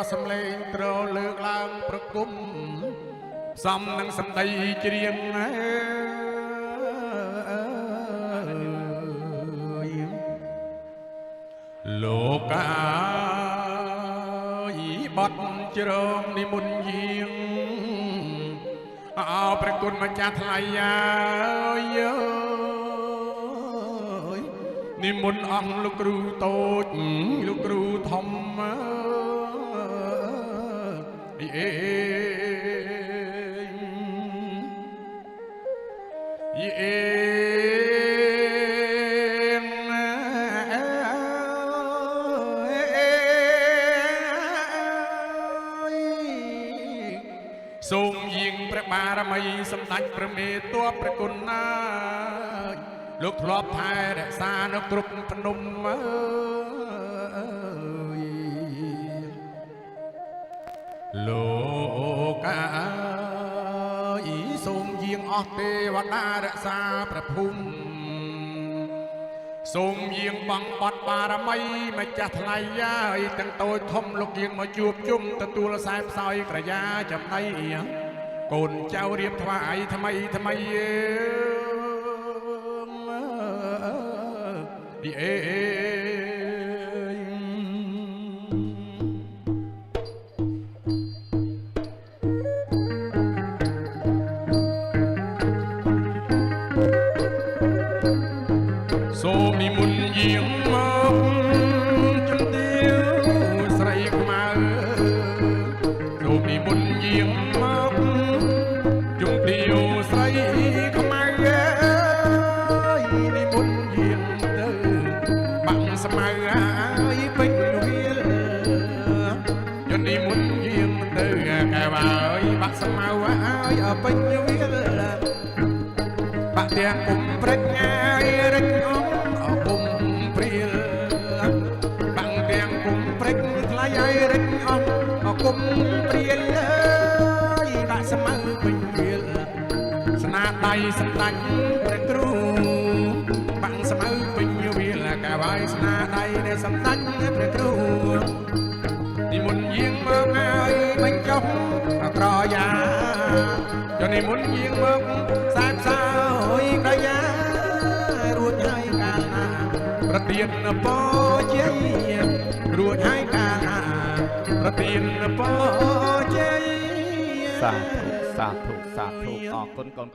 សំឡេងត្រលើកឡើងប្រគំសំនឹងសម្ដីច្រៀងលោកកាយបត់ជ្រងនិមន្តយាងអោព្រះគុណម្ចាស់ថ្លៃយើនិមន្តអង្គលោកគ្រូតូចលោកគ្រូធំសូមយាងព្រះបារមីសម្ដេចព្រះមេតបព្រះគុណណាលោកធ្លាប់ថែរក្សានៅគ្រប់ភ្នំលោកកាយសូមយាងអស់ទេវតារក្សាព្រះភូមិសូមយាងបងបត់បារមីម្ចាស់ថ្លៃហើយទាំងតូចធំលោកយាងមកជួបជុំទទួលខ្សែផ្សោយក្រយាចំណៃកូនចៅរៀបថ្វាយថ្មីសូមនិមន្តយាងមកជំទាវស្រីខ្មៅសូមនិមន្តយាងមកជំទាវស្រីខ្មៅនិមន្តយាងទៅបាក់ស្មៅហើយពេញវាលយនិមន្តយាងទៅកែវហើយបាក់ស្មៅហើយពេញវាលបាក់ទាំងគុំព្រឹកហើយរិចគុំព្រៀលបាំងទាំងគុំព្រឹកថ្លៃហើយរិចគុំព្រៀលដាក់ស្មៅពេញវាលស្នាដៃសម្ដេចព្រះគ្រូបាំងស្មៅពេញវាលកែវហើយស្នាដៃនៃសម្ដេចព្រះគ្រូនិមន្តយាងមកហើយបញ្ចុះក្រយាចុះនិមន្តយាងមកខ្សែផ្សោយក្រយារួចហើយកាលណាប្រទានពរជ័យរួចហើយកាលណាប្រទានពរជ័យសាធុអរគុណកូន